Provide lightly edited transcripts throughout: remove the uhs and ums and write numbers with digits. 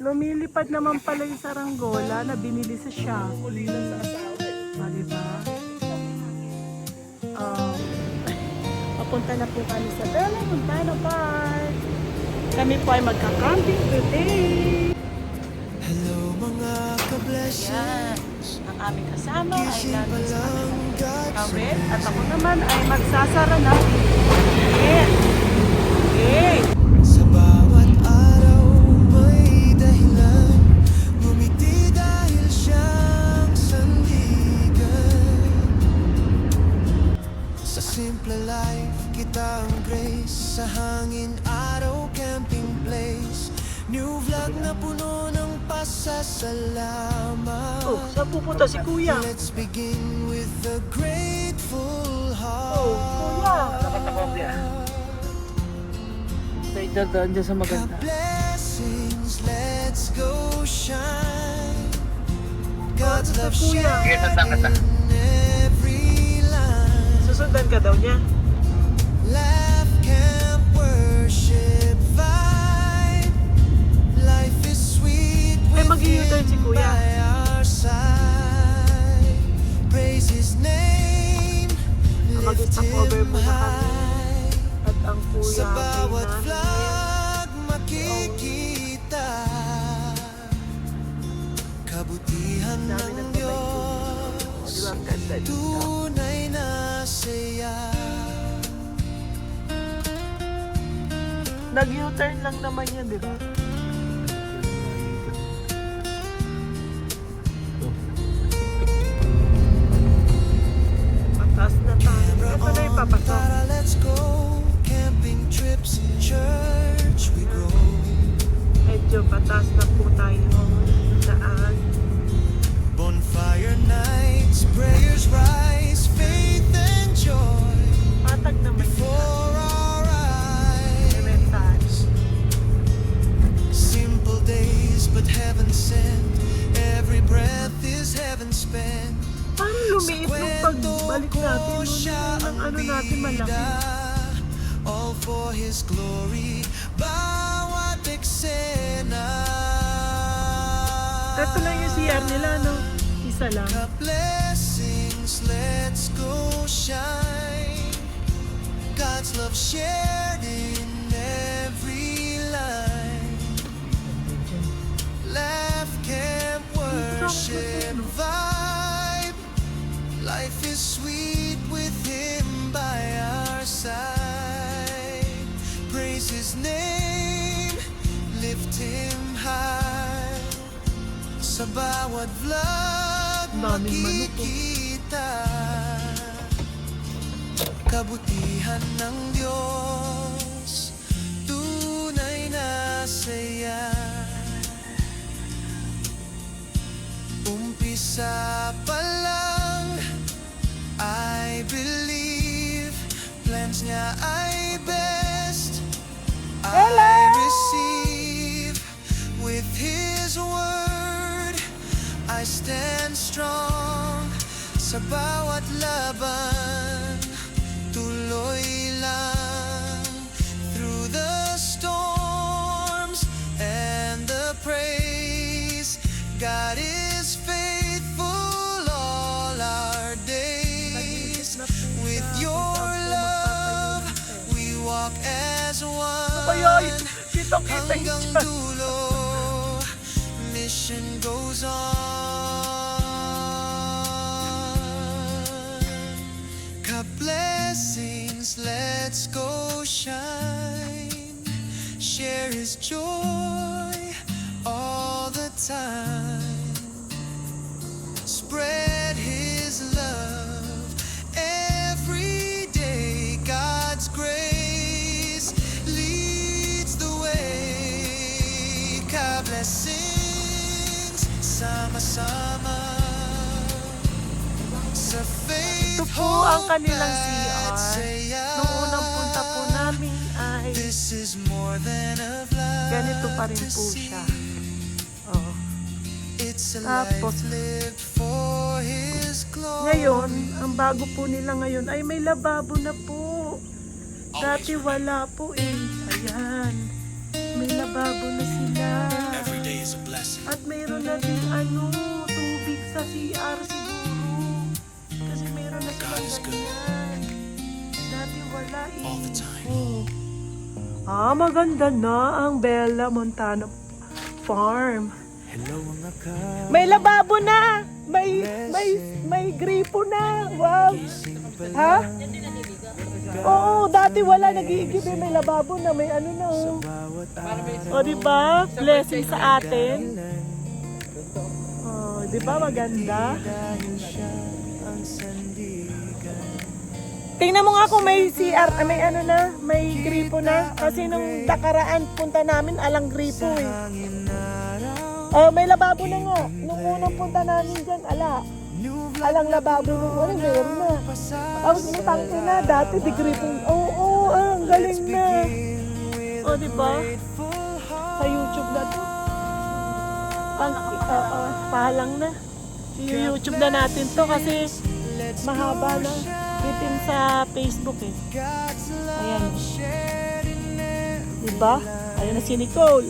Lumilipad naman pala yung saranggola na binili sa Shopee. Diba? Papunta na po kami sa Bella Montana Park. Kami po ay magka-camping today. Hello mga Yan. Ang aming kasama ay nandun sa kawit. At ako naman ay magsasara na. Okay. Sa bawat araw may dahilan, ngumiti dahil siyang sandigan. Sa simple life, kita ang grace. Sa hangin araw, camping place. New vlog na puno ng pasasalamat. Oh, saan pupunta si Kuya? Let's begin with a grateful heart. Oh, Kuya. Dadaan dyan sa maganda. Blessings, let's go shine. God's love Kuya. shared in every line. Susundan ka daw niya. Laugh, camp, worship, vibe. Life is sweet Ay, with mag-u-turn si Him Kuya. by our side. Praise His name, lift Mag-stop over Him muna kami. high. At ang Kuya Sa ay bawat nahin. vlog makikita kabutihan Dami ng ng Diyos, Di ba ang ganda dito? tunay na saya. Nag-u-turn lang naman yan, di ba? Patas na tayo. Ito na yung papasok. Tara, let's go. Camping trips, church we grow. Medyo patas na po tayo daan. Bonfire nights, prayers rise, faith and joy Patag naman yun. for our eyes. Elementary. Simple days, but heaven sent. Every breath is heaven spent. Parang lumiit nung pagbalik natin. Nung ano natin malaki. All for His glory, bawat eksena. Ito lang yung CR nila, no? Isa lang. The blessings, let's go shine. God's love shared in every line. Laugh, camp, worship, vibe. Life is sweet with Him by our side. Praise His name, lift Him high. Sa bawat vlog Daming manok, oh. makikita kabutihan ng Diyos, tunay na saya. Umpisa pa lang, I believe plans niya ay best. I receive with His word. I stand strong sa bawat laban. Tuloy lang through the storms and the praise. God is faithful all our days. With your love, we walk as Kaya, one. kita-kita yung Hanggang chat. dulo, mission goes on. Ka-blessings, let's go shine. Share His joy all the time. Spread His love every day. God's grace leads the way. Ka-blessings, sama-sama sa faith, Ito po ang hope, kanilang at CR. saya. Nung unang punta po namin ay This is more than a vlog ganito pa rin to po see. siya. Oh. It's a Tapos, life lived for His glory. ngayon, ang bago po nila ngayon ay may lababo na po. Dati wala po eh. Ayan. May lababo na sila. Every day is a Maganda na ang Bella Montano Farm. Hello mga ka. May lababo na. May gripo na. Wow. Ha? Oo, dati wala nag-iigib eh. May lababo na, may ano na. Bawat O, di ba? Blessing sa atin. Oh, di ba maganda? dahil siya ang sandigan. Tingnan mo nga kung may CR, may ano na, may gripo na. Kasi nung nakaraan punta namin, alang gripo eh. Hangin araw. Oh, may lababo na nga. Nung unang punta namin dyan, alang lababo nung ano, meron na. Tapos natangke na, dati di gripo. Oo, ang galing na. O, di ba? Sa YouTube na to. Pahalang na. YouTube na natin to kasi mahaba na. Bitin sa Facebook eh. Ayan. Diba? Ayan na si Nicole.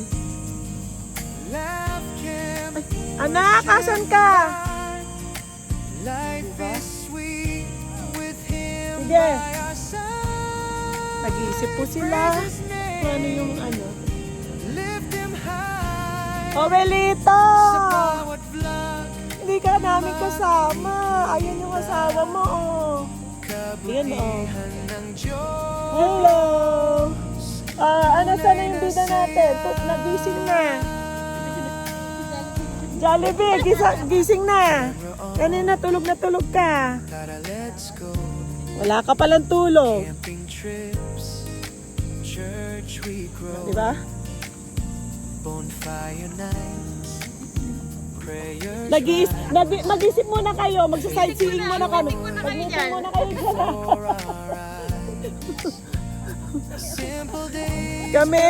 Ay, anak, asan ka? Diba? Sige. Nag-iisip po sila. Kung ano yung ano. Obelito! Hindi ka namin kasama. Ayun yung asawa mo, oh. Ayan, oh. Hello! Ano sana yung bida natin? Nagising na. Jollibee, gising na. Kanina tulog na tulog ka. Tara, let's go. Wala ka palang tulog. Camping trips, church we grow. Diba? Bonfire nights, prayers Mag-isip muna kayo. Magsa-sightseeing muna kami. Mag-meeting muna kayo dyan. for our eyes. Simple days, Kami,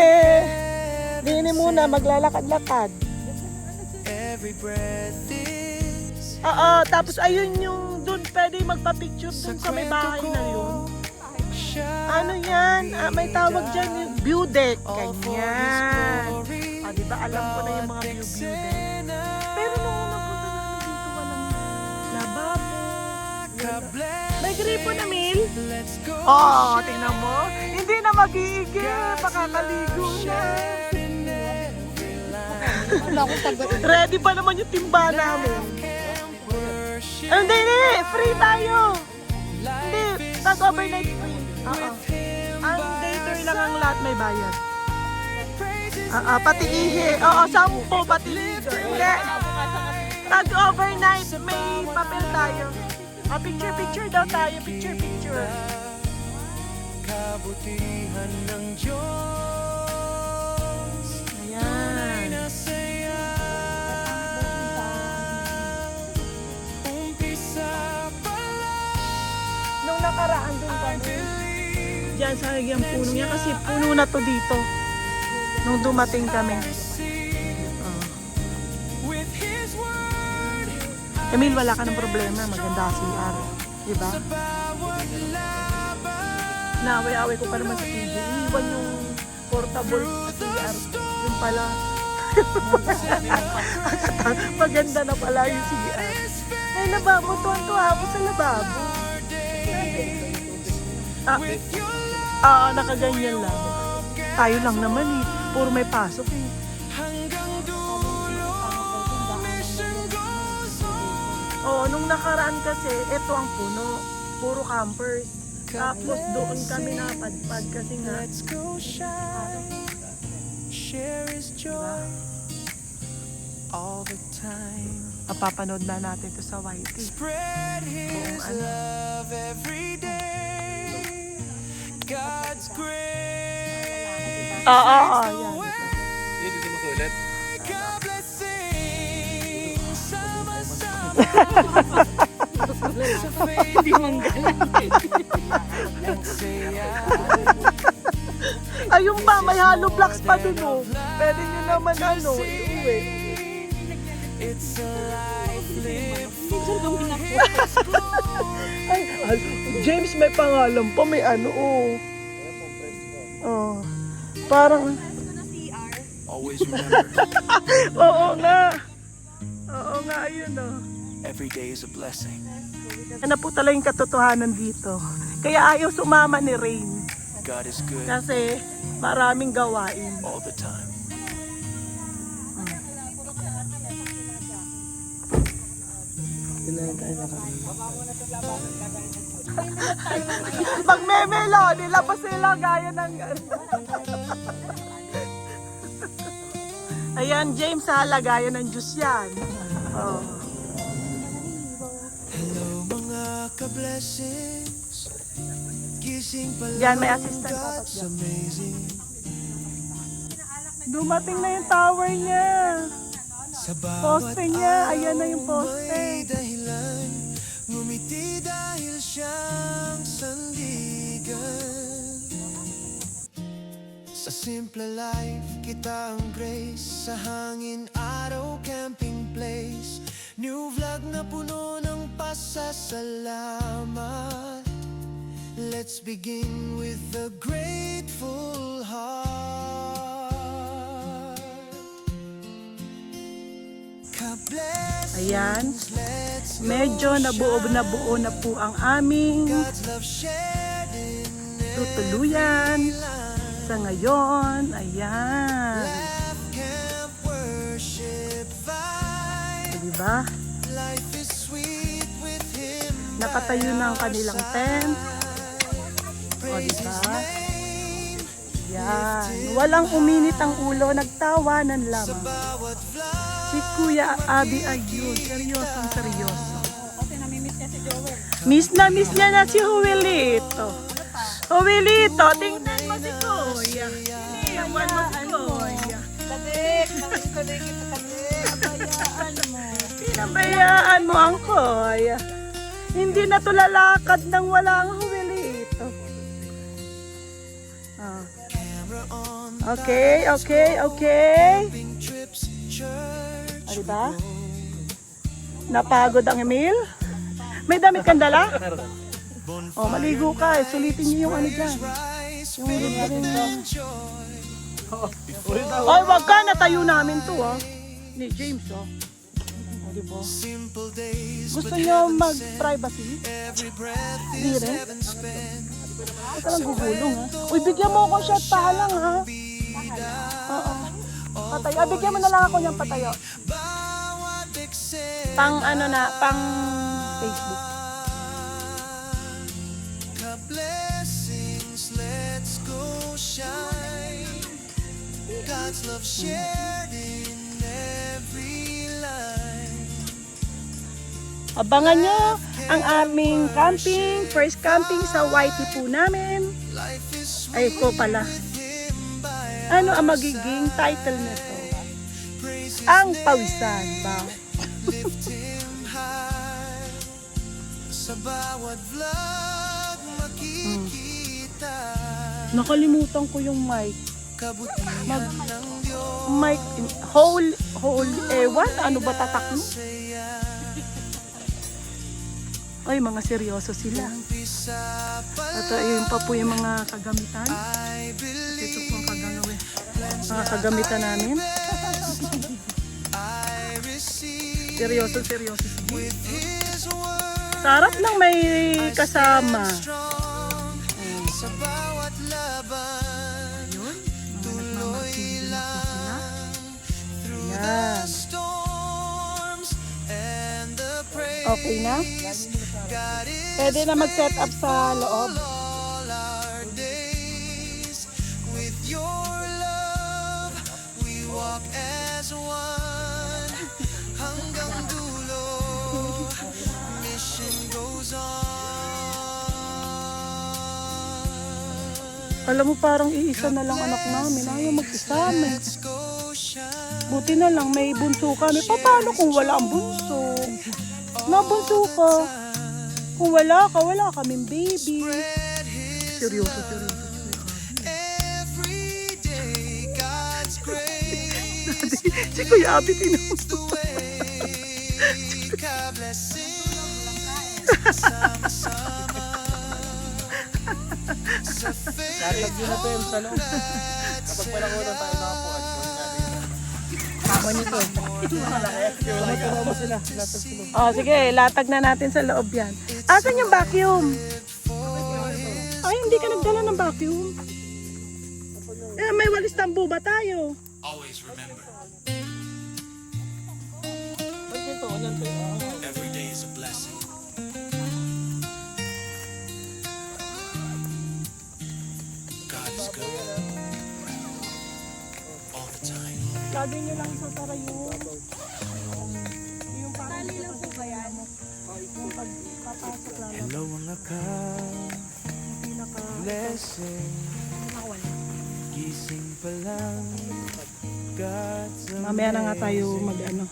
dini muna, maglalakad-lakad. every breath is Oo, tapos ayun yung doon pwede magpa-picture dun sa may bahay na yun. Ano yan? May tawag dyan yung view deck. Ganyan. Diba alam ko na yung mga view deck. Pero nung unang punta namin dito, walang lababo. May gripo na, Mil? Tingnan mo. Hindi na mag-iigil. Makakaligo na. Ready pa naman yung timba namin. Hindi. Free tayo. Hindi. Tag-overnight free. Ang day tour lang ang lahat may bayad. Pati ihi. 10 pati ihi. Hindi. Tag-overnight may papel tayo. Picture daw tayo. Picture. kabutihan ng Diyos. Ayan. Nasaya, umpisa pa lang. Nung nakaraan dun kami, diyan sa hagyang puno niya kasi puno na to dito. Nung dumating kami. With His word, Emil, wala ka ng problema. Maganda si CR. Diba? bawat laban, Naway-away ko pa naman sa TV. Iniwan yung portable sa CR. Yung pala. Maganda na pala yung CR. Ay, lababo. Tuwan-tuwa ako sa lababo. Nakaganyan lang. Tayo lang naman eh. Puro may pasok eh. hanggang dulo, mission goes on. Nung nakaraan kasi, ito ang puno. Puro campers. Tapos doon kami napadpad kasi nga. Let's go shine, share His joy all the time. Papapanood na natin to sa YT. Spread His ano. love every day. God's grace. Yan. God blessing. Sama-sama. Sa faith. Ayun ba, may hollow blocks pa dun oh. Pwede nyo naman iuwi. It's a life lived Ay, James may pangalan pa, may ano parang, always remember, oo nga, ayun every day is a blessing. Ano po talaga yung katotohanan dito. Kaya ayaw sumama ni Rain. God is good Kasi maraming gawain. all the time. Pag may melody, labas sila gaya ng Ayan, James, ha, lagayan ng juice yan. Oh. Hello mga ka-blessings, gising pa Yan, may lang, assistant dapat God's dyan. amazing. Dumating na yung tower niya. Sa bawat Poste niya, ayan na yung araw poste. may dahilan, ngumiti dahil siyang sandigan. Sa simple life, kita ang grace. Sa hangin, araw, camping place. New vlog na puno ng pasasalamat. Let's begin with a grateful heart. Ka-blessings, Ayan. let's go Medyo nabuo na po ang aming God's love shared in tutuluyan sa ngayon. Ayan. Laugh, camp, worship, vibe. Diba? Life is sweet with Him. Nakatayo na ang kanilang tent. O, Praise diba? His name. Yan. Walang uminit ang ulo, nagtawanan Sa lamang. bawat vlog, Si Kuya Abi ayun, seryosong seryoso. Kasi namimiss niya si Joel. Miss niya na si Huwilito. Huwilito, tingnan mo si Kuya. Iwan mo si Kuya. Tadik, namiss ko din kita tadik. Abayaan mo. Pinabayaan mo ang Kuya. Hindi na to lalakad nang wala ang Huwilito. Ah. camera on, Okay. camping trips, church. O, diba? Napagod ang Emil? May damit kang dala? O, maligo ka. Sulitin niyo yung ano dyan. Rise, Yung rin joy. Ay, wag ka. Natayo namin to, ah. Ni James, oh. O, diba? Simple days, Gusto but niyo heaven mag-privacy? sent. Every breath Di is rin. heaven spent. Huwag ka lang gugulong, ha? Uy, bigyan mo ako shot pa lang, ha? Oo. Patayo. Bigyan mo na lang ako niyang patayo. Bawat eksena, Pang ano na, pang Facebook. ka-blessings, let's go shine. God's love shared in every line. Abangan nyo ang aming camping, first camping sa YT po namin. Life is Ay, ko pala. with Him by Ano ang magiging title nito? praise His Ang pawisan ba? lift Him high. Sa bawat vlog makikita Nakalimutan ko yung mic. kabutihan ng Diyos. Mic, whole, ewan, ano ba tatak mo? Saya, Ay, mga seryoso sila. umpisa pa At yun pa po yung mga kagamitan. I believe, Ito po ang mga kagamitan namin. I receive Seryoso sila. with His word Sarap lang may kasama. strong. Sa bawat laban, Yun, tuloy lang through the Yan. storms and the praise. Okay na? God is Pwede na mag-set up sa loob. all our days. With your love, we walk as one. Hanggang dulo, mission goes on. Alam mo, parang iisa na lang anak namin. Ayaw mag-isama. Let's go shine. Buti na lang may bunso kami. Paano kung wala ang bunso? Nabunso ka. Kung wala ka, wala kaming baby. Spread His Seryoso. every day. God's grace Si Kuya Abi, tinawag. leads the way. Ka-blessings, sama-sama. Sa faith, Kapag pala ko na tayo nakapuan, Oh, sige, latag na natin sa loob yan. Asan yung vacuum? for His Ay, hindi ka nagdala ng vacuum. Eh, may walis tambo ba tayo? Always remember, Ay, ito, yan to. every day is a blessing. God is good. All the time. Lagi nyo lang sa tarayo. Yung parang lang po ba yan? Yung pagpapasok lang. Hello mga ka-blessing. Gising pa lang. God's Mamaya na nga tayo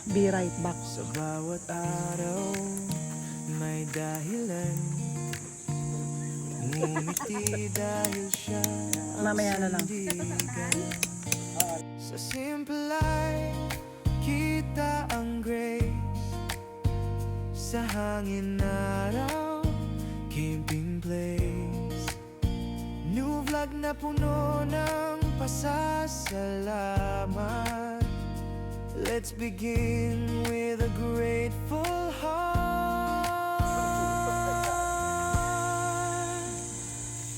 be right back. Sa bawat araw may dahilan. Ngumiti dahil siya Mamaya na lang. sa simple life, kita ang grace. Sa hangin araw, camping place. New vlog na puno ng pasasalamat. Let's begin with a grateful heart.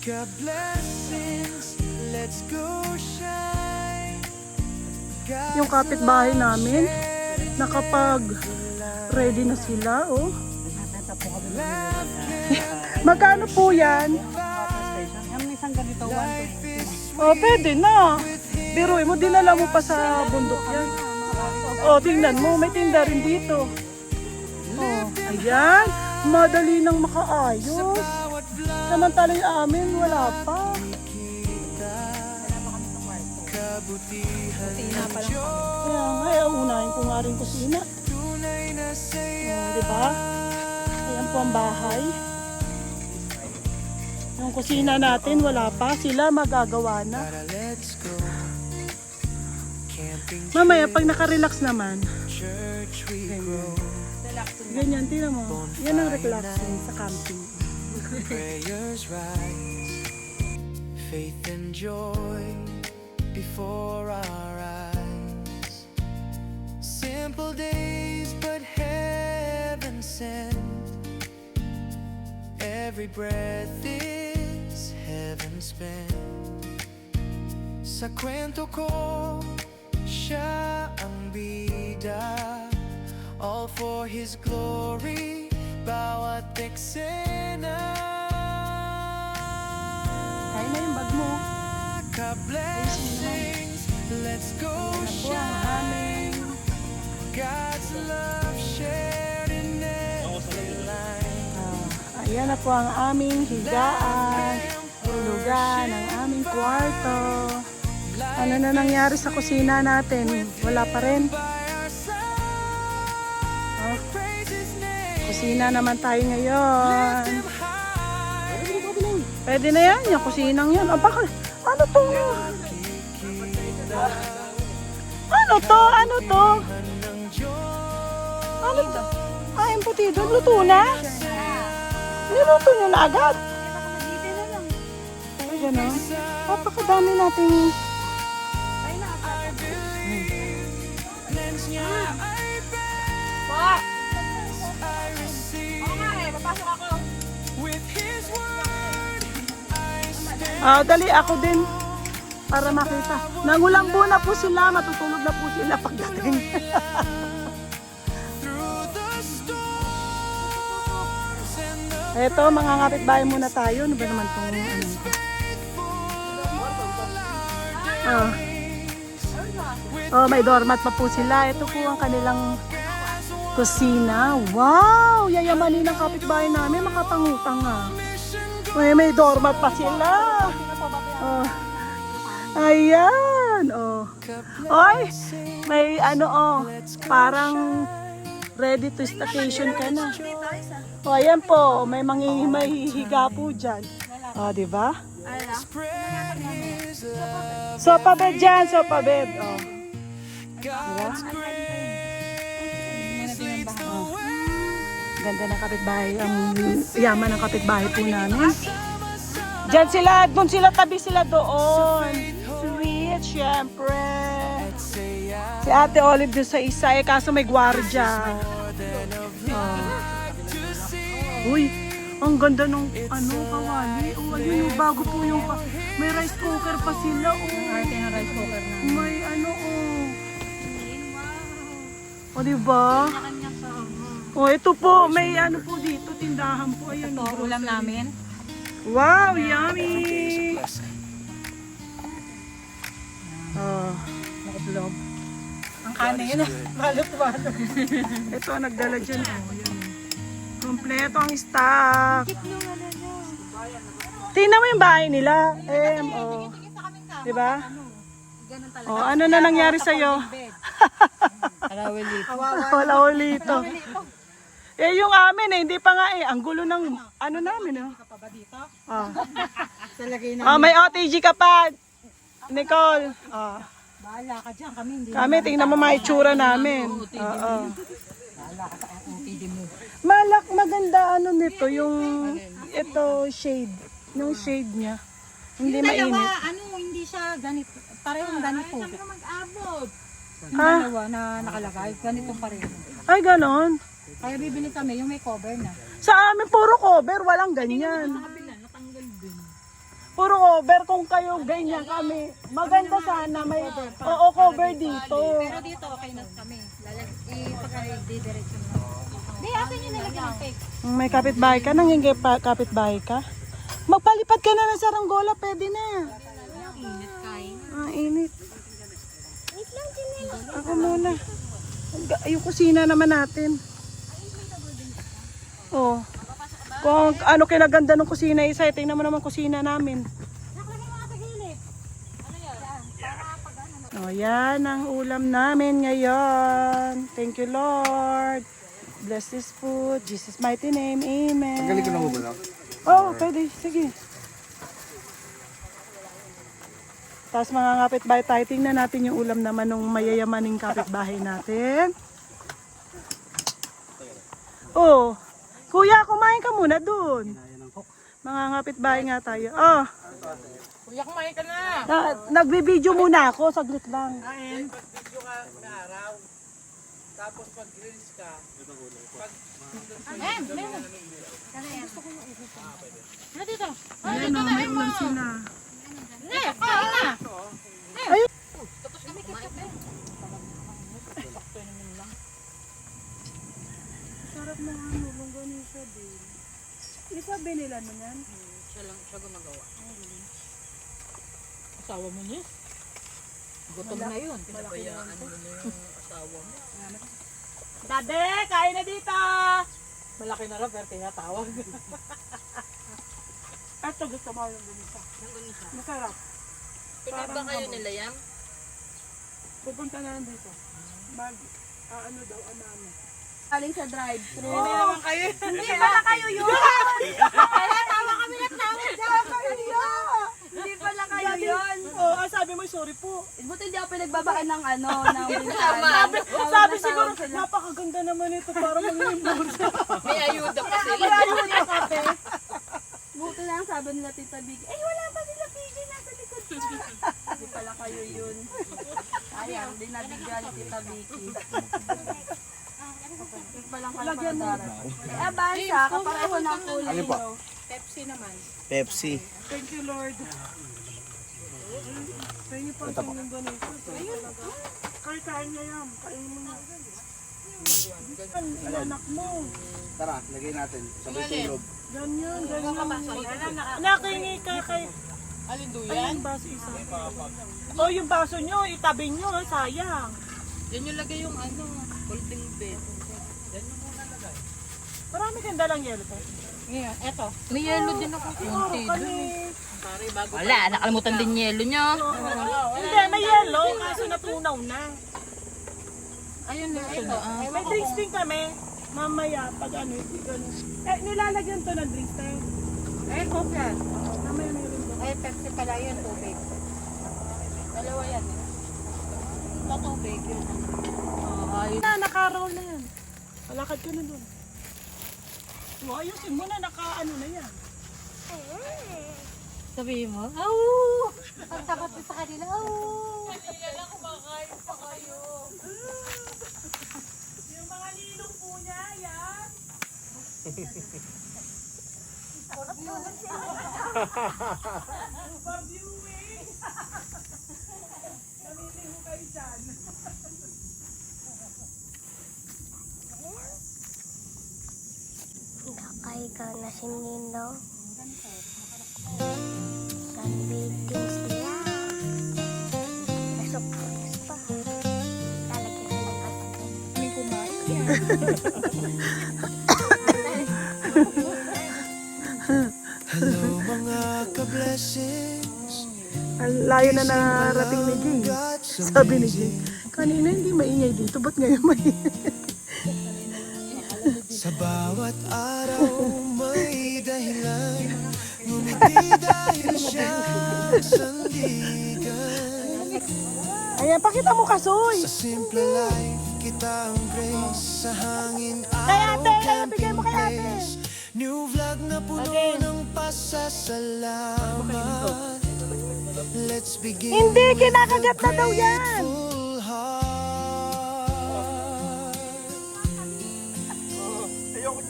God blessings, let's go shine. Yung kapitbahay namin, nakapag-ready na sila, oh. Magkano po yan? Yung isang ganito, 120. Oh, pwede na. Biruin mo, dinala mo pa sa bundok yan. Oh, tingnan mo, may tinda rin dito. Oh, ayan. Madali nang makaayos. Samantala yung amin, wala pa. Kabutihan ng Diyos. Kaya nga, unahin ko nga rin kusina. Tunay na Oh, saya. diba? Ayan po ang bahay. Yung kusina natin, wala pa. Sila magagawa na. Tara, let's go. Camping Mamaya, pag nakarelax naman, church we grow. ganyan, tingnan mo. Yan ang relaxing sa camping. Prayers rise. Faith and joy before our eyes. Simple days, but heaven sent. Every breath is heaven spent. Sa kwento ko, siya ang bida. All for His glory, bawat eksena. Kaya na yung bag mo. Ka-blessings, let's go shine. God's love shared in every line. Ayan na po ang aming higaan, tulugan, ang aming kwarto. Ano na nangyari sa kusina natin? Wala pa rin. Oh, kusina naman tayo ngayon. Pwede na yan, yung kusinang yan. Ah, bakit? Ano to? Ano to? Ano to? Ano to? Ay, ang puti doon. Luto na? Niluto nyo na agad? Ay, gano'n. Napakadami natin. Ah, dali ako din para makita. Nangulambo na po sila, matutulog na po sila pagdating. Eto, mga kapitbahay muna tayo. Ano ba naman itong ano? Oh, may doormat pa po sila. Ito po ang kanilang kusina. Wow! Yayamanin ng kapitbahay namin. Makapangutang nga. May doormat pa sila. Oh. Ayan. Oh. Oy, may ano parang ready to station ka na. O, ayan po, may higa po dyan. O, diba? Sopa bed dyan, sopa bed. O. Diba? O. Ganda ng kapitbahay, ang yaman ng kapitbahay po namin. Dyan sila, doon sila, tabi sila doon. Sweet, syempre. Si Ate Olive doon sa isa, kaso may gwardiya. Oh. Uy, Ang ganda nung kawali. Oh, ayun yung bago po yung may rice cooker pa sila. Oh. Arte ng rice cooker na. May O, diba? O, ito po. May po dito. Tindahan po. Ayan. Ito, ulam namin. Wow, yummy! Oh, Nakablog. Ang kanin. Balot-balot. ito nagdala dyan. Oh, yan. Kompleto ang stock. Tingnan mo yung bahay nila. Diba? Ganun talaga. Oh, ano na nangyari sa'yo? Karawalito. Wala ulito. Yung amin hindi pa nga ang gulo ng namin. Ka pa ba dito? Oh. Talagay na. Oh, may OTG ka pa, Nicole. Oh. Bahala ka dyan. Kami hindi. Kami, tingnan mo mga itsura namin. Oo. Bahala ka sa OTD mo. Maganda nito, yung ito shade. Yung shade niya. Hindi mainit. Hindi siya ganito. Parehong ganito. Yung Ha? dalawa na nakalagay. Ganito pareho. Ay, ganon. Kaya bibili kami yung may cover na. Sa amin, puro cover. Walang ganyan. Natanggal din. Puro cover. Kung kayo ganyan kami, maganda sana. May cover dito. Pero dito okay na kami. Ipag-didiretso na. Di, atin yung nalagyan ng fake. May kapitbahay ka, nangingi kapitbahay ka. Magpalipad ka na ng saranggola, pwede na. Init kain. Init. Ako muna. Yung kusina naman natin. Oh. Kung kinaganda ng kusina isa, tingnan mo naman kusina namin. Oh, yan ang ulam namin ngayon. Thank you, Lord. Bless this food. Jesus' mighty name. Amen. Galing ko na ba lang? Oh, pwede. Sige. Tapos mga kapitbahay tayo, tingnan natin yung ulam naman ng mayayamaning kapitbahay natin. Oh, kuya, kumain ka muna dun. Mga kapitbahay nga tayo. Oh, Kuya, kumain ka na. nagbe-video muna ako, saglit lang. Mag-video ka na araw. Tapos pag-grills ka. Ano dito? Ayan o, may ulam sila. Kain na. Ayun. Sarap na longganisa din. Isa binila mo yan? Siya gumagawa. Asawa mo niya? Gutom na yun. Pinabayaan mo na yung asawa mo. Dade, kain na dito! Malaki na rin pero tinatawag. Ito gusto mo yung ganisa. Masarap. Pinagba kayo nila yan? Pupunta na lang dito. Ano, Aling sa drive-thru. Hindi naman kayo. Hindi pala kayo yun! Kaya tawa kami na tawa. Hindi pala kayo yun. Oo, sabi mo, sorry po. Buti hindi ako pinagbabaan ng ng bilisan. Sabi siguro, napakaganda naman ito para mag-reimburse. May ayuda pa sila. Malayo niya kape. Buti lang sabi nila Tita Vicky. Eh, wala pa sila PJ nasa likod pa. Hindi pala kayo yun. Ayan, di nabigyan ni Tita Vicky. Hindi pa lang pala pagdarat. Eh, abansa, kapareho ng kulay Ano pa? nyo. Pepsi naman. Pepsi. Thank you, Lord. Pwede pa ito yung ganito. Kain niya yan. Kain mo na. Anak mo. Tara, lagay natin. Sabay tulog. Ganyan. Nakingi ka kay... Alin doon Ay, yung baso isa. Oh, yung baso nyo, itabi nyo, sayang. Yan yung lagay yung folding bed. Marami kang dalang yelo pa. Ngayon, eto. May yellow din ako. Kunti Kami. Wala, nakalimutan din yellow nyo. Hindi, may yelo, kaso natunaw na. Ayun na ito. May drinks din kami. Mamaya, pag ganun. Nilalagyan to ng drinks tayo. Eh, coke yan. Mamaya meron doon. Ay, Pepsi pala yun, tubig. Dalawa yan eh. Ito tubig yun. Ayun. Naka-roll na yan. Palakad ka na doon. So, ayusin mo na, naka-ano na yan. Sabihin mo, aww! Pagtapat mo sa kanila, aww! Yung mga ninong po niya, yan. Nakaigaw na si Nino. Sunbathing sila. Nasupulis pa. Lalagyan sila ng kapatid. May kumain. Hello mga ka-blessings. Ang layo na narating ni Jing. Sabi ni Jing, kanina hindi maingay dito, ba't ngayon maingay? Sa bawat araw may dahilan. Ngumiti dahil siya sandigan. Ayan, pakita mo kasoy. Sa simple life, kita ang grace. Sa hangin, Kay araw, ate, kaya camping bigay mo kay ate. place. New vlog na puno ng pasasalamat. Let's begin Hindi, with kinakagat a na daw yan. grateful heart.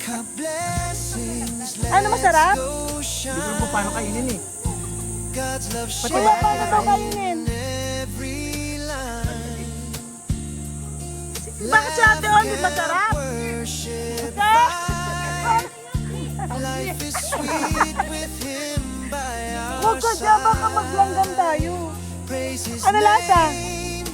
Ka-blessings, Ano, masarap? let's go shine. Hindi mo paano kainin eh. God's love Kuya, paano daw kainin? every line. Bakit si ate Olive masarap? Worship Ha? life is sweet with Him by our Huwag ka dyan, baka maglanggam tayo. Praise His Ano lasa? name,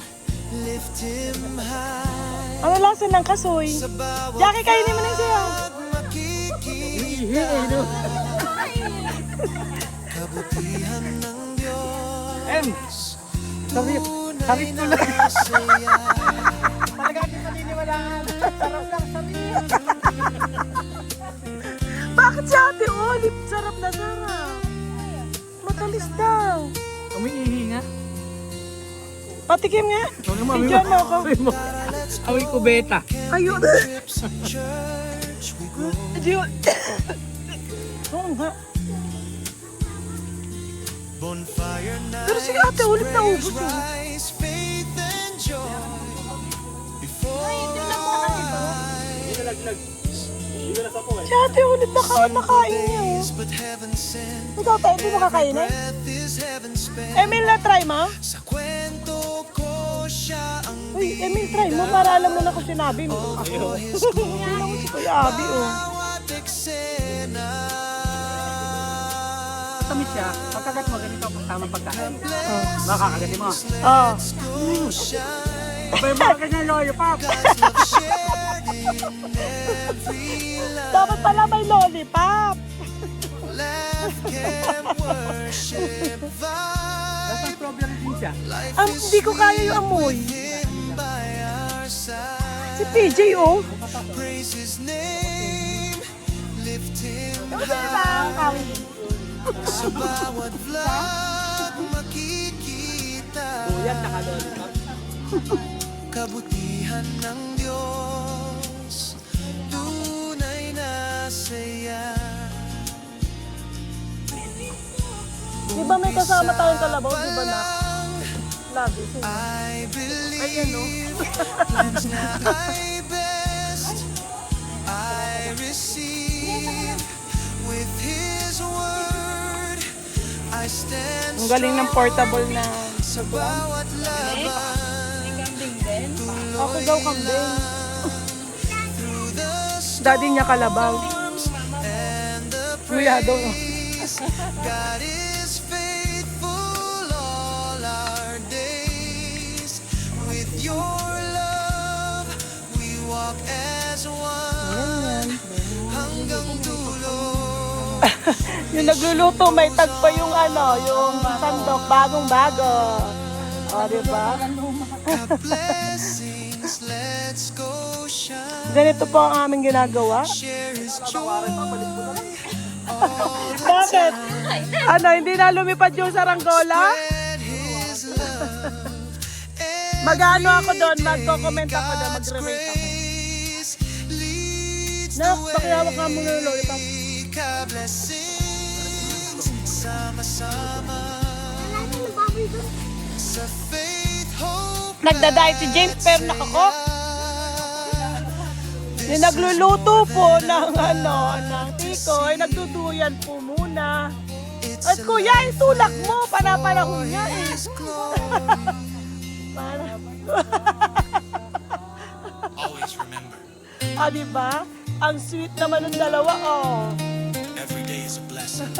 lift Him high. Ano lasa ng kasoy? Sa bawat Jackie, kainin mo na yung sayo. makikita kabutihan ng Diyos. Sabi ko lang. Saya. Talaga hindi paniniwalaan. Sarap lang sabi. Bakit si ate Olive? Sarap na sarap. Matamis daw. Umiihi nga. Patikim nga. Huwag mo, Video mo ako. Amoy kubeta. Kayo. Trips of church we go. Video. Oo nga. Bonfire night. Pero si ate Olive naubos oh. Rise, faith and joy. Before Si ate Olive nakain niya oh. eyes, but heaven sent. Ikaw tayo, hindi mo kakainin? Breath is heaven spent. Emil, na-try mo? Sa kwento ko siya ang Uy, Emil, try mo para alam mo na kung sinabi mo. for his Hindi lang si Kuya Abi oh. bawat eksena. Tamis siya. Pagkagat mo, ganito ang tamang pagkain. Makakagatin mo. Oh. Go shine. Abay mo ka niya, lollipop. God's love shared in every line. Dapat pala may lollipop. Laugh, camp, worship, Tapos vibe. strawberry din siya. Life is Hindi ko kaya yung amoy. him by our Si side. PJ oh. Praise His name, lift Him Gusto niyo ba ang high. kawin? Sa bawat vlog makikita Yan, naka-lollipop. kabutihan ng Diyos, tunay na saya. Di ba may kasama tayong kalabaw? Di ba na? Lagi. I believe Ayan oh. plans na ay best. I receive with His word. I stand Ang galing ng portable na. sa bawat laban. Ako daw kambing. Through the Daddy niya kalabaw. storms and the Kuya daw. praise, God is faithful all our days. With Your love, we walk as one hanggang dulo. Yung nagluluto, may tag pa yung ano, yung sandok, bagong-bago. O, di ba? God blessings, let's go shine. Ganito po ang aming ginagawa. Share His joy. Bakit? Ano, hindi na lumipad yung saranggola? Spread His love. Mag-ano ako doon, magko-comment ako doon, magre-rate ako. Grace leads the Nak, pakihawak nga muna yung lollipop. way. God blessings, sama-sama. Sa faith, hope, Nagda-diet si James pero nakakok. Yung nagluluto po ng ng tikoy, nagduduyan po muna. At kuya, itulak mo, panapanahon niya eh. Para. Always remember, Diba? Ang sweet naman ng dalawa, oh. every day is a blessing.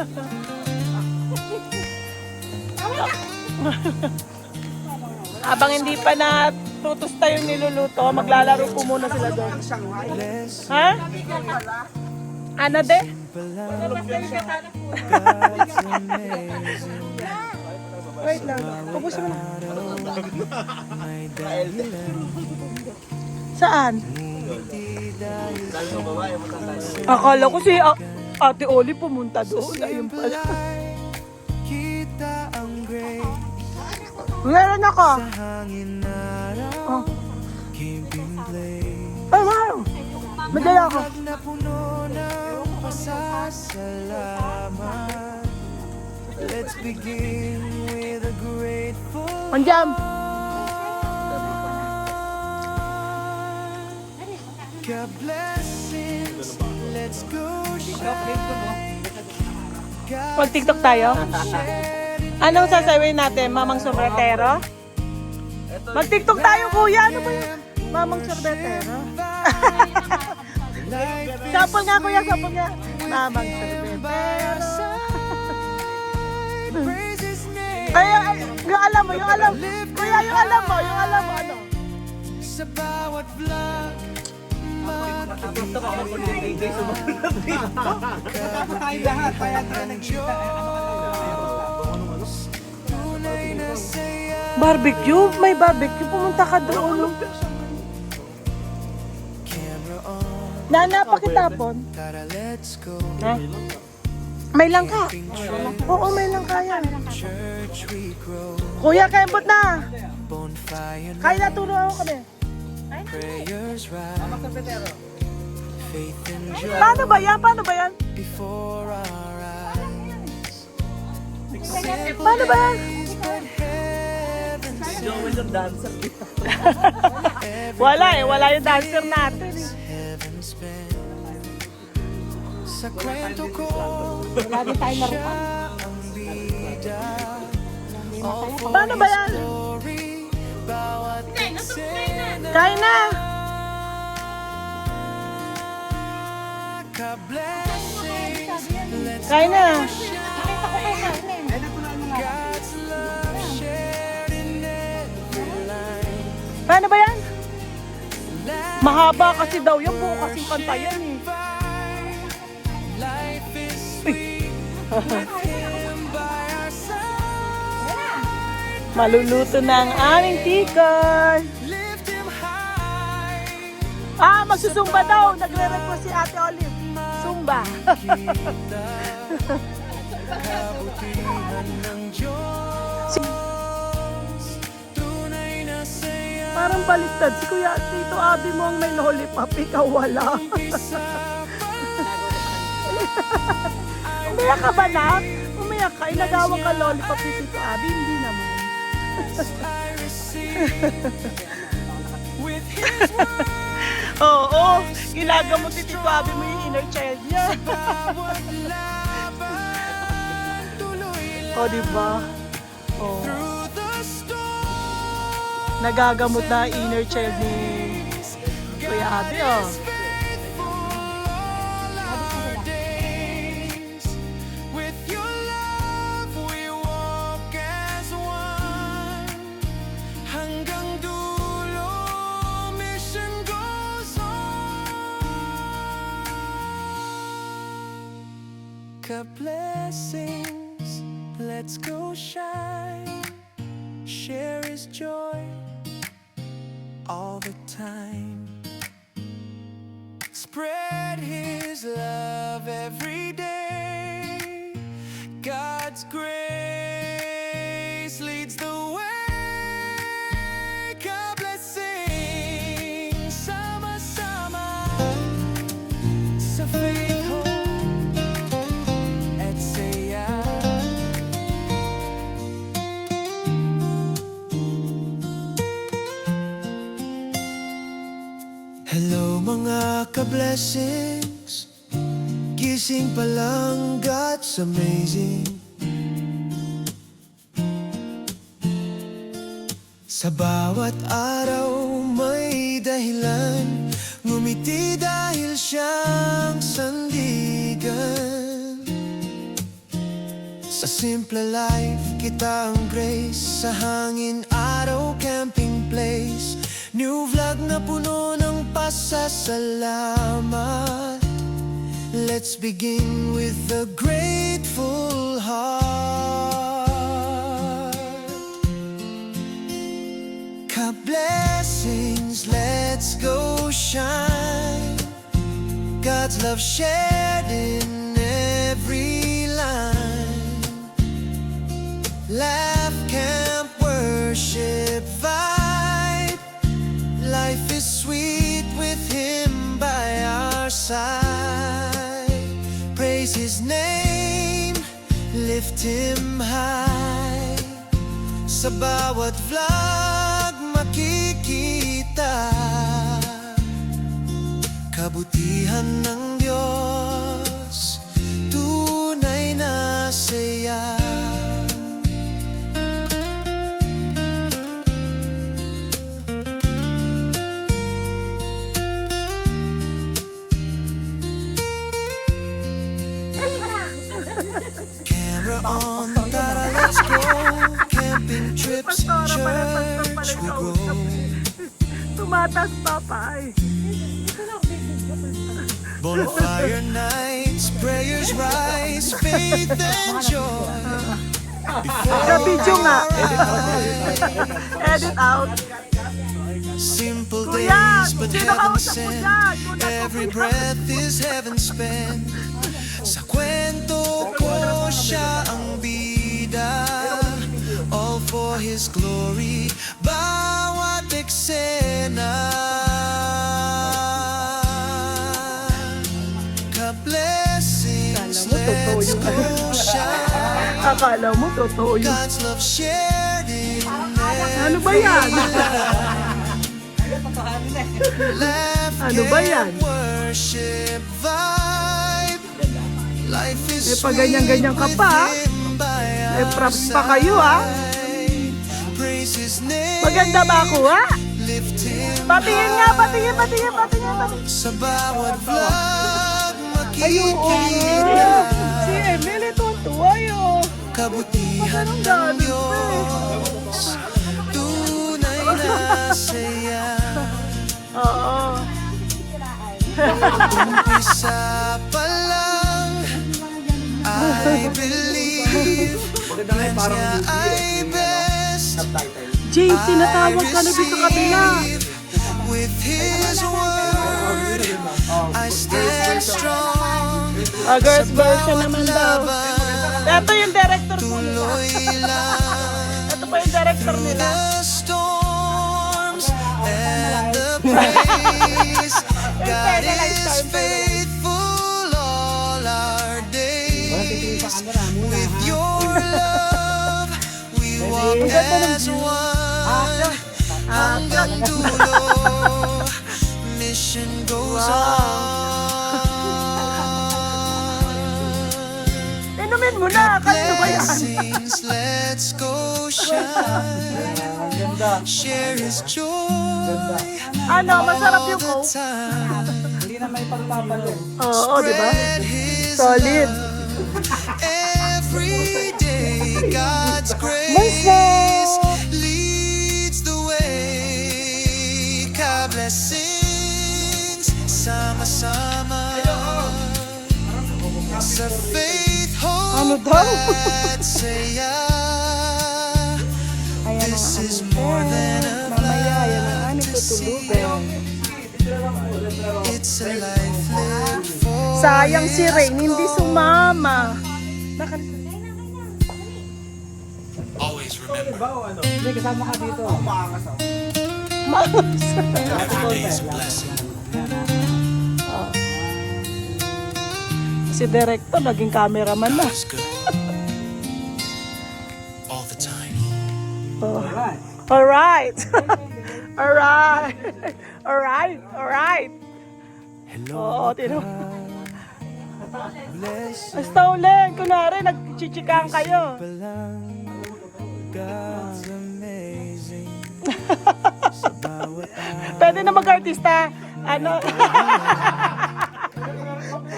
Habang hindi pa na tutusta yung niluluto, maglalaro po muna sila doon. Ha? Ano de? Wait lang. Ubus mo na. Saan? Akala ko si Ate Oli pumunta doon. Ayun pala. Kita ang grace Meron ako. sa hangin araw, Oh. camping place. Ay, wow. Madala ako. Vlog na puno ng pasasalamat. Let's begin with a grateful Andiyan. God blessings. Let's go shine. Mag-TikTok tayo? Anong sasabihin natin? Mamang sobretero? Mag-TikTok tayo, kuya. Ano ba yun? Mamang sobretero? Sapol nga, kuya. Sapol nga. Mamang sobretero. Praise His name. Ay, yung alam mo, yung alam. Kuya, yung alam mo, ano? Sa bawat vlog, Kain lahat, kaya hindi ka nagkita. tunay na saya. Barbecue? May barbecue. Pumunta ka doon. Camera on, Nana, pakitapon. tara let's go. Ha? May langka. Oo, may langka yan. Church we grow, Kuya, kembot na. bonfire Kaya naturuan ako kami. prayers rise. Faith and joy Paano ba yan? Paano ba yan? before our eyes. Paano ba yan? But heaven Wala eh. Wala yung dancer natin eh. heaven's been. Sa kwento ko, Lagi tayo laruan. siya ang bida. All for Paano ba yan? glory, bawat eksena. Kain na. Ka-blessings, let's Kain na. God's love shared in every line. Paano ba yan? Mahaba kasi daw yung buo kasing kanta yan eh. Life is sweet with Him by our side. Maluluto na ang aming tikoy. Lift Him high. Magsusumba daw. Nagre-request si Ate Olive. Zumba. Kabutihan ng Diyos. Tunay na saya. Parang baliktad. Si Kuya Tito Abi mo ang may lollipop. Ikaw wala. Umiyak ka ba, Nak? Umiyak ka. Inagawang ka lollipop ni Tito Abi. Hindi naman. I receive with His Oo. Ginagawa mo si Tito Abi mo yung inner child niya. bawat laban. Tuloy lang O, diba? O. through the storm. Nagagamot na ang inner child ni Kuya Abi, oh. With your love, we walk as one. Hanggang dulo, mission goes on. Ka-blessings, let's go shine. Share His joy all the time. Spread His love every day. God's grace leads the way. Ka-blessing, sama-sama sa faith, hope, at saya. Hello mga mga ka-blessings. Gising pa lang, God's amazing. Sa bawat araw may dahilan, ngumiti dahil siyang sandigan. Sa simple life, kita ang grace. Sa hangin, araw, camping place. New vlog na puno ng pasasalamat. Let's begin with a grateful heart. Ka-blessings, let's go shine. God's love shared in every line. Laugh, camp, worship, vibe. Life is sweet with Him by our side. Praise His name, lift Him high. Sa bawat vlog makikita kabutihan ng Diyos, tunay na saya. Camera on, tara let's go. Camping trips, church we go. Tumatas pa pa eh. Bonfire nights, prayers rise, faith and joy. Sa video nga. Edit out. Simple Kuya, days, but sino heaven kausap mo sent. dyan? Kuya, Every breath is heaven spent. Sa kwento ko siya ang bida, all for His glory, bawat eksena. Ka-blessings, let's go shine. Akala mo totoo yun. God's love shared in Ano ba yan? laugh, Ano ba yan? camp, worship, vibe. Life is Eh, pag ganyan-ganyan ka pa, eh, props pa kayo, ah. Praise His name, Maganda ba ako, ha? lift Him Patingin nga, patingin. sa bawat vlog Ayun, makikita si Emily tuwa yun. kabutihan Anong ng galing pa eh? Diyos, tunay na saya. Oo. Umpisa pa lang, I believe plans niya ay best. James, tinatawag ka na dito sa kabila. With His word, I stand strong. Girls version naman daw. Ito yung director po nila. Tuloy lang Ito pa yung director nila. the storms and the praise. God is faithful all our days. With your love, we walk as one. Hanggang dulo, mission goes on. Inumin mo na. Kanino ba yan? Blessings, let's go shine. Share His joy Ano, masarap yung all the coke? time. Oo, di ba? Spread His Solid. love. Every day God's grace leads the way. Ka-blessings, sama-sama sa faith, Ano hope, daw? at saya. This is more than a vibe to see. It's a life lived for Sayang si Rain, hindi sumama. always remember. Every day is a blessing. Si director, naging cameraman na. It's good. All the time. Alright. Alright. Alright. Alright. Oo, tino. Bless Basta ulit, kunwari, nagchichikaan kayo. lang, God's amazing. Sa bawat Pwede na mag-artista. Ano?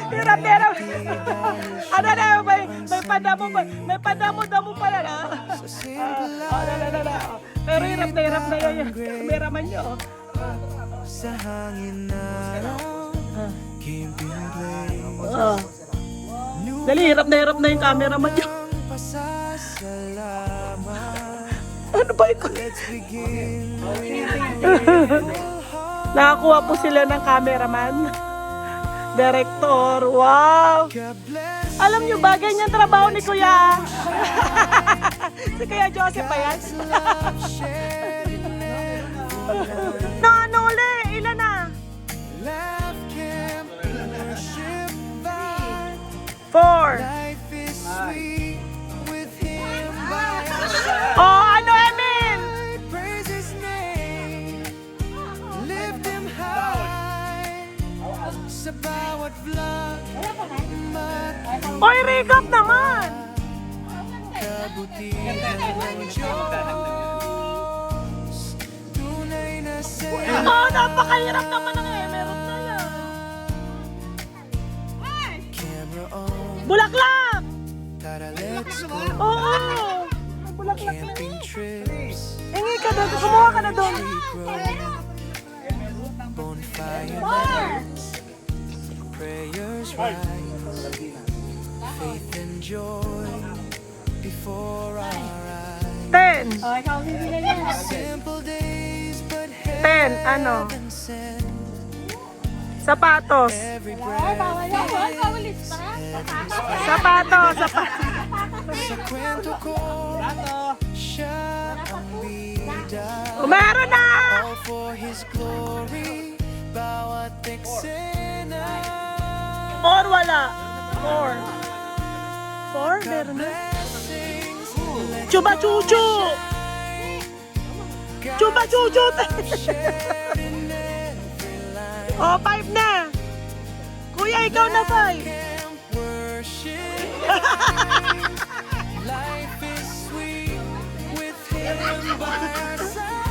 Hirap. Ano na, may padamo pala na. Pero hirap na yung cameraman nyo. sa hangin na camping place. Dali, hirap na yung cameraman nyo. Pasasalamat. Ano ba ito? Let's begin with Nakakuha po sila ng cameraman. Director. Wow! God bless. Alam nyo ba, ganyan trabaho ni Kuya. Si Kuya Joseph pa yan. Love shared in every Ano uli? Ilan na? laugh, camp, worship, vibe. 4. Life is sweet with Him by our side. Oh, ano, Emil? Praise His name, lift Him high. Sa bawat vlog, Oy, recap naman. kabutihan ng Diyos. Tunay na saya. Oh, napakahirap naman ng Emerald na yan. Camera on, Bulaklak! tara let's go. Oo! Bulaklak na. Camping trips, Hingi ka doon. Kumuha ka na doon. bonfire nights, prayers rise, faith and joy before our eyes. 10. Oh, ikaw bibili niya. Simple days, but 10. Ano? heaven sent. Sapatos. Every Ay, breath bawal yan. Ay, bawal ito. Sapatos. sa kwento ko, siya ang bida. Meron na! All for His glory, bawat eksena. Or wala. 4. 4? Meron na. Blessings, Chuba chuchu! Chuba chuchu! shared in every line. Oh, 5 na. Kuya, ikaw na 5. Camp worship. Life is sweet with Him by our side.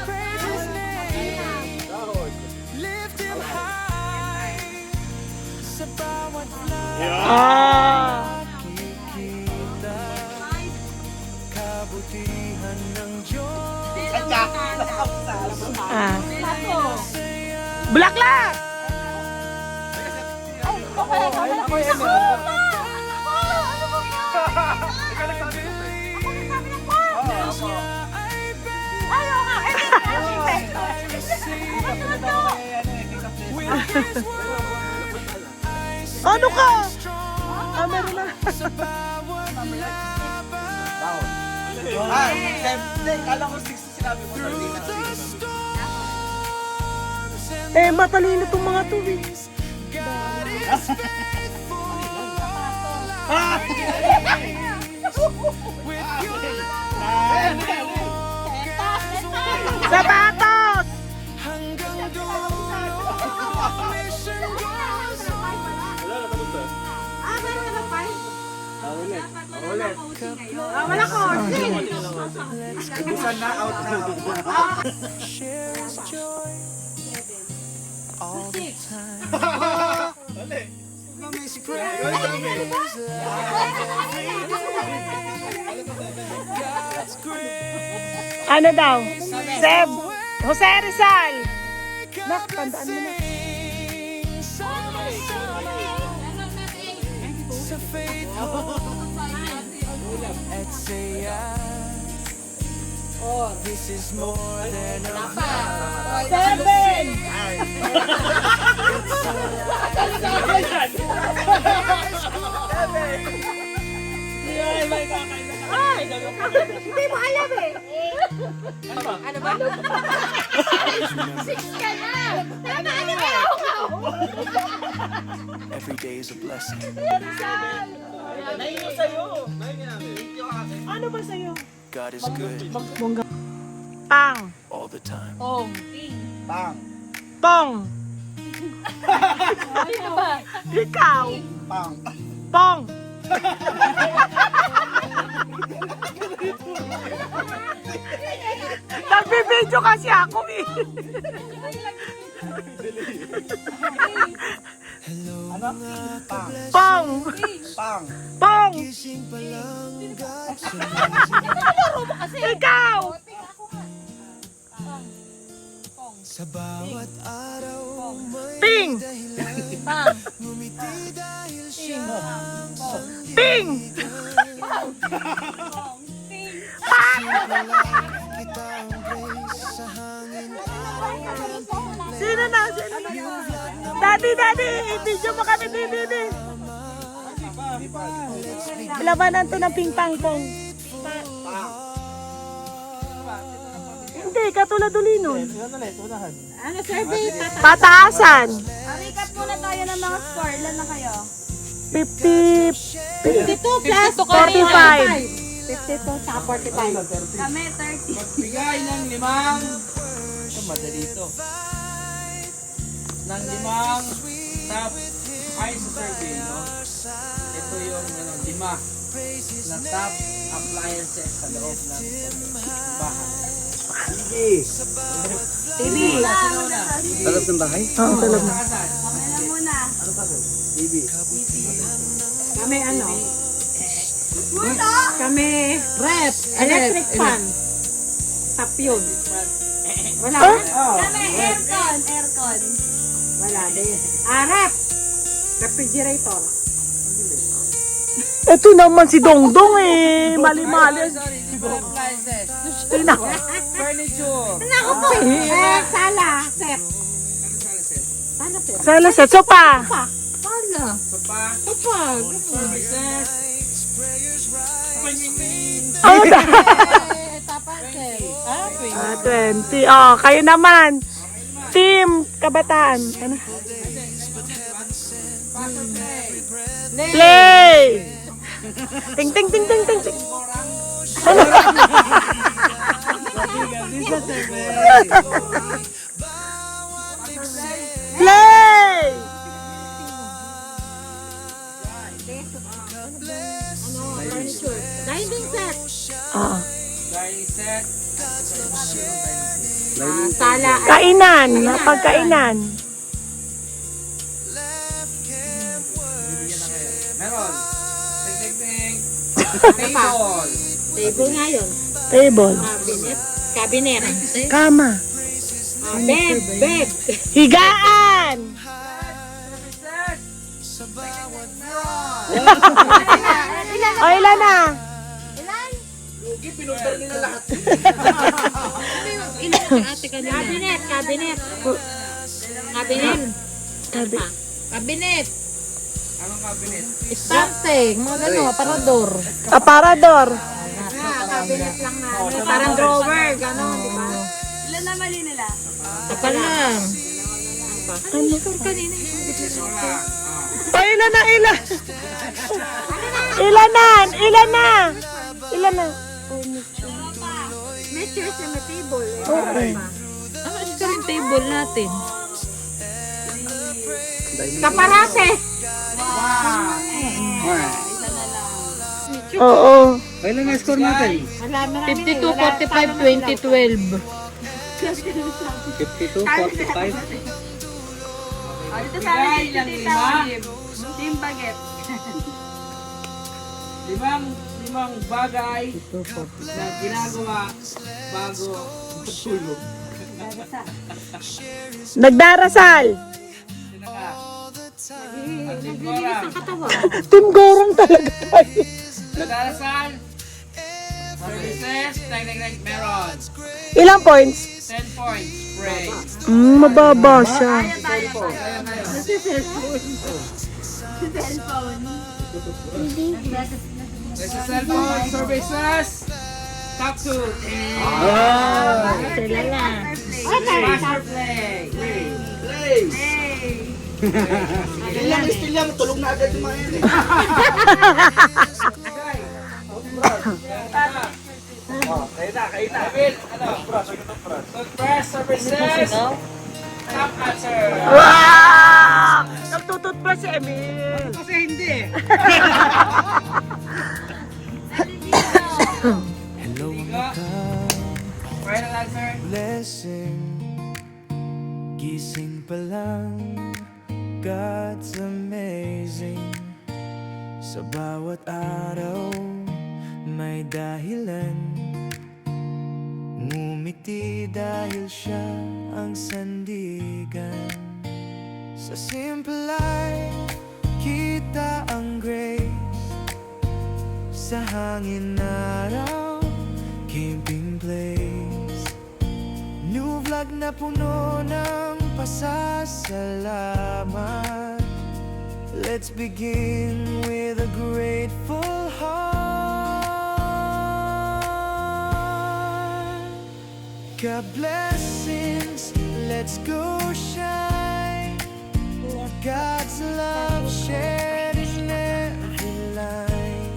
Praise His name, lift Him high. Sa bawat nakikita, kabutihan ng Diyos. Bulaklak! Ano ka? Ah, meron na. Kala ko 60 sinabi mo sa Eh, matalino itong mga to eh. Sapatos! Hanggang dulo, mission goes Wala ko. Busan na, out na. share His joy all the time. God's grace. Ano daw? Seb? Jose Rizal! Nak, tandaan mo na. Sa faithful at say this is more than a 7! Hindi mo alam eh. Ano ba? 6 ka na. Tama, ano kaya ako? every day is a blessing. Nahingi sa'yo. Ano ba sa'yo? God is good Pang. all the time. Oh. Bang. Pong. Sino ba? Ikaw. Pang. Pong. Nagbibideo kasi ako eh. Ano? Pang. Pong. Pang. Pong. Gising pa lang agad sa Ikaw. Sa bawat araw may Ping. dahilan ngumiti dahil siyang Ping. kitang grace sa hangin Sino na? Sino na? Daddy, i-video mo kami, Daddy. Labanan to ng ping-pang pong. Hindi, katulad uli nun. Ano, survey? Pataasan. Recap muna tayo ng mga score. Ilan na kayo? 50, 52 plus 45. 52 sa 45. Kami, 30. Magbigay ng limang. Ito, madali ito. Ng limang top ay sa survey, no? Ito yung lima na top appliances sa loob ng bahay. TV. Talab ng bahay? Oo, talab na. Kami na muna. TV. Kami ano? Kami rep. Electric fan. Tap yun. Wala Huh? ba? Kami, aircon. Wala din. Rep. Refrigerator. Ito naman si Dongdong eh. Mali-mali. Sorry, di ba appliances? Tina. Furniture. Naku po. Sala. Set. Sala set. Sala set. Sopa. Sala. Sopa. Sopa. Services. Ano ba? Tapaset. 20. Oh, kayo naman. Team Kabataan. Ano? Play! Ting ting ting ting ting ting. Ano? Play! Furniture. Dining set. Ah. Dining set. Sala. Kainan, pagkainan. Meron. Ting. Table. Table nga yun. Table. Cabinet. Cabinet. Kama. Bed. Bed. Higaan! O, ilan na? Lugi, pinuntal nila lahat. Cabinet. Cabinet. Cabinet. Cabinet. Anong cabinet? Starting. Mga gano'n. Aparador. Aparador. Cabinet lang namin. Parang drawer. Gano'n. Di ba? Ilan na mali nila? Kapal lang. O, ilan na, ilan? Ilan na? Ilan na? Ilan na? May chairs na may table. Okay. Ano ito yung table natin? Kaparate. Oo. Kailan nga score natin? 52, 45, 20, 12. 52, 45. Dito sa amin, Bigay ng si lima. Team Baguette. Limang bagay na ginagawa bago matulog. Nagdarasal. Sino ka? At Tingora. Team Gorong talaga tayo. Nagdarasal. Services. Technical meron. Ilang points? 10 points. Spray. Mababa siya. There's a cellphone. Services. Top 2. Sila lang. Master play. Play. Ilang mo, tulog na agad yung mga yun. Kain na. David, ano? Toothbrush, services. Top answer. Wow! sobra si Emil. Kasi hindi eh. Hello Liga. Final answer. blessing. Gising pa lang, God's amazing. Sa bawat araw, may dahilan. Ngumiti dahil siya ang sandigan. Sa simple life, kita ang grace. Sa hangin araw, camping place. New vlog na puno ng pasasalamat. Let's begin with a grateful heart. God blessings, let's go shine. God's love shared in every line.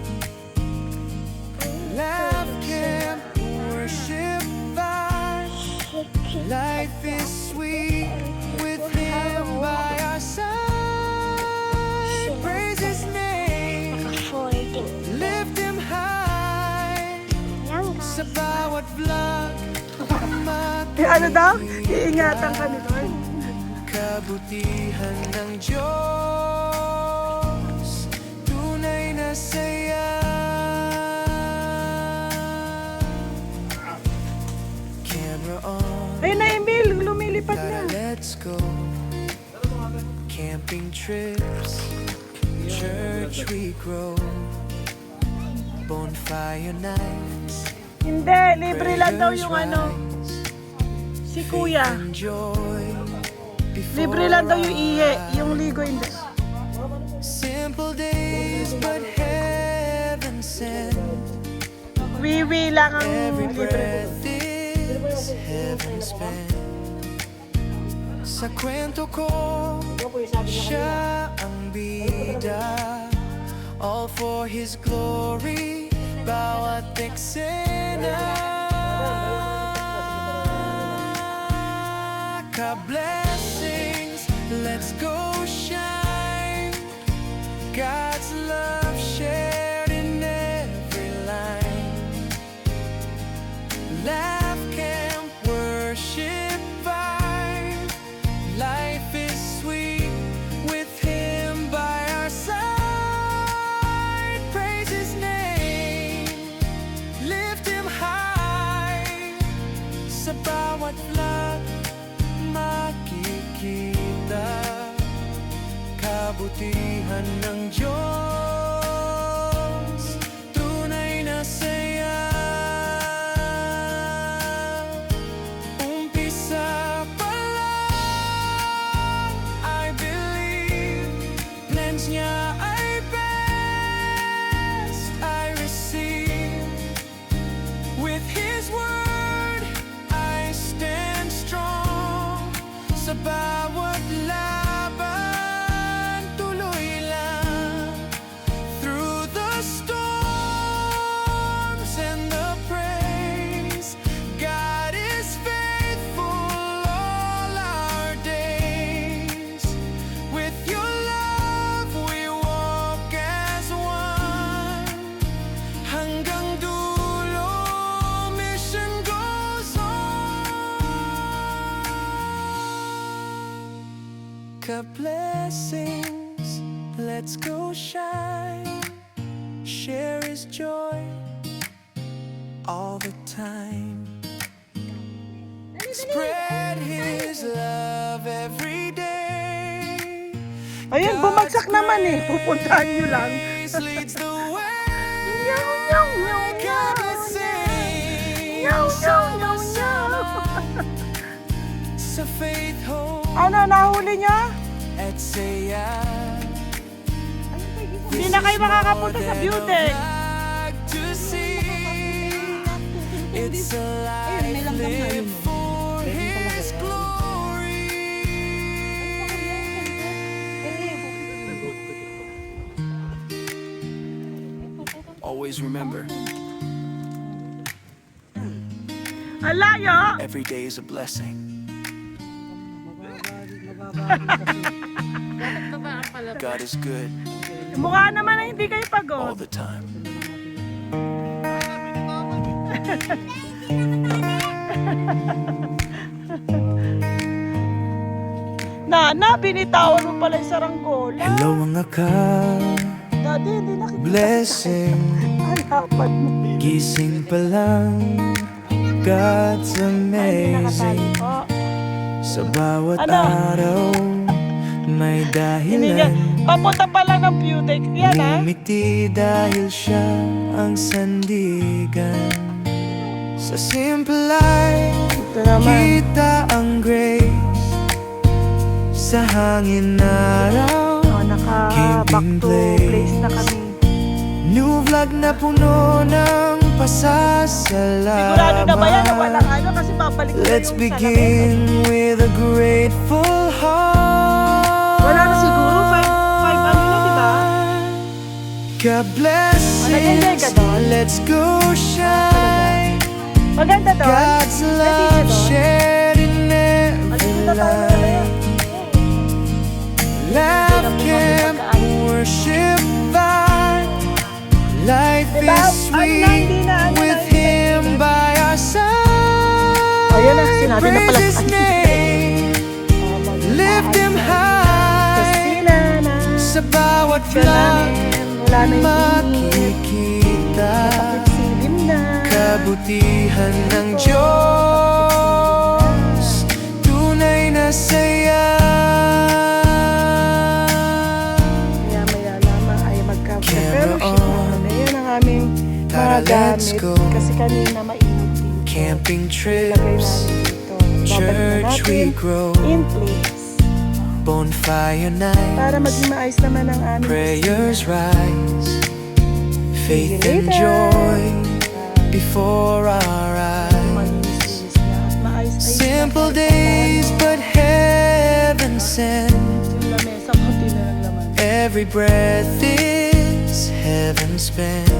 Laugh, camp, worship, vibe. Life is sweet with Him by our side. Praise His name, Folding lift Him high. lang Sa bawat vlog, Ano daw? Iingatan ka ni Lord. kabutihan ng Diyos, tunay na saya. Camera on, Ayun na, Emil. Lumilipad tara na. let's go. Camping trips, church we grow. Bonfire nights, Hindi, libre lang daw yung ano, si Kuya. Libre lang daw yung ihi, yung ligo hindi. Simple days but heaven sent. Wiwi lang ang Every libre. breath is heaven spent. Sa kwento ko, siya ang bida. All for His glory, bawat eksena. Ka-blessings, let's go shine. God's love shared in every line. Laugh, camp, worship, vibe. Life is sweet with Him by our side. Praise His name, lift Him high. Sa bawat vlog, makikita kabutihan ng Diyos, tunay na saya. Umpisa pa lang, I believe, plans niya ay best. I receive, with His word, I stand strong. Sa bawat laban, tuloy lang. Through the storms and the praise, God is faithful all our days. With your love, we walk as one. Hanggang dulo, mission goes on. Ka-blessings, let's go shine. Share His joy all the time. Spread His love every day. Ayun, bumagsak naman eh. Pupuntahan nyo lang. Grace leads the way. Nyaw, nyaw, nyaw, nyaw. God is saying, Nyaw, nyaw, nyaw, nyaw. sa faith, hope, Ano, nahuli nyo? at saya. Hindi na kayo makakapunta sa beauty. It's a life lived for His glory. Always remember, Alayo. every day is a blessing. Dapat babaan pala God is good Mukha naman na hindi kayo all pagod. the time. Nana, binitawan mo pala yung saranggola. Hello mga Daddy, hindi nakikita. ka-blessing. Ay, hapad mo. Gising pa lang, God's Ay, hindi nakatali amazing. po. Sa bawat Ano? araw, may Hindi niya, dahilan. papunta pa lang ng view deck. Yan ha. Ngumiti dahil siya ang sandigan. Sa simple life, Ito naman. kita ang grace. Sa hangin araw, Oh, naka-back to place na kami. new vlog na puno ng pasasalamat. Sigurado na ba yan? Na walang ano kasi babalik na Let's yung begin with a grateful heart. Wala na siguro. Five ano na, di ba? God Nag-enjoy ka blessings, doon? let's go shine. Maganda doon. God's May love video doon. shared in every Magpunta tayo na life. Laugh camp, worship vibe. Life Diba? is Ano na, sweet hindi na, ano na, with hindi na, Him by our side. Ayun na, sinabi na pala. Praise His name, lift Him high. Kasi na. Sa bawat Siya vlog, namin. Wala na yung makikita silim na. kabutihan ng Diyos. Tunay na saya. Kaya maya lamang ay magka-fellowship Camera on. na. Ayan ang aming mga Tara, let's gamit. go. Kasi kanina mainit dito. Camping Lagay trips, namin dito. Babalik na church we natin grow. in place. Bonfire night, Para maging maayos naman ang aming prayers rise. Faith See you and later. joy before our eyes. malinis na at maayos ay Simple days, but heaven sent. yung lamesa, konti na lang laman. Every breath is heaven spent.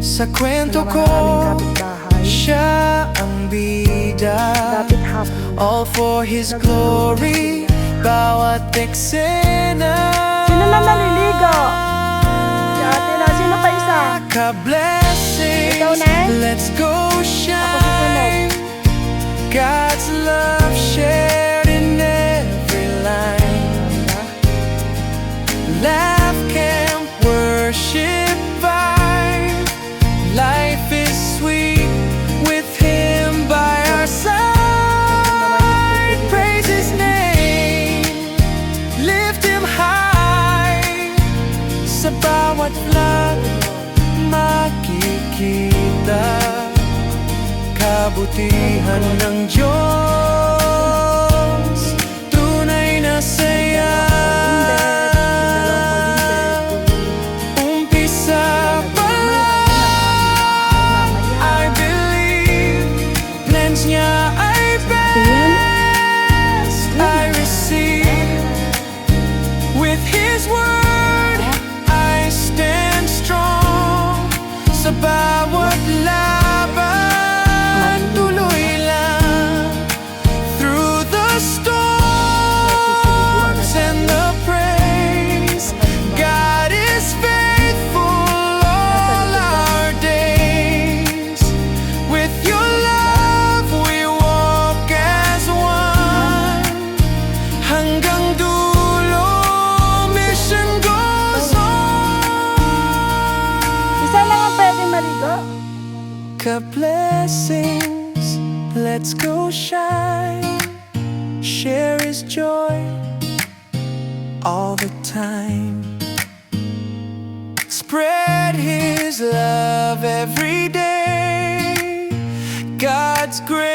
Sa kwento Naman ko, ang aming kapitbahay. siya ang bida. Dapat hapon. All for His glory, bawat eksena. Sino na naliligo? Si ate na. Sino pa isa? Ka-blessings, Ikaw na? let's go Ako susunod. shine. God's love shared in every line. Laugh camp, worship vibe. Life is sweet with Him by our side. Praise His name, lift Him high. Sa bawat vlog, makikita kabutihan ng Diyos. Tunay na saya. Umpisa pa lang, I believe plans niya ay best. I receive with His word, I stand strong. Sa bawat laban, tuloy lang. Through the storms and the praise, God is faithful all our days. With your love, we walk as one. Hanggang dulo, mission goes on. Isa lang ang pwede maligo. Ka-blessings, let's go shine. Share His joy all the time. Spread His love every day. God's grace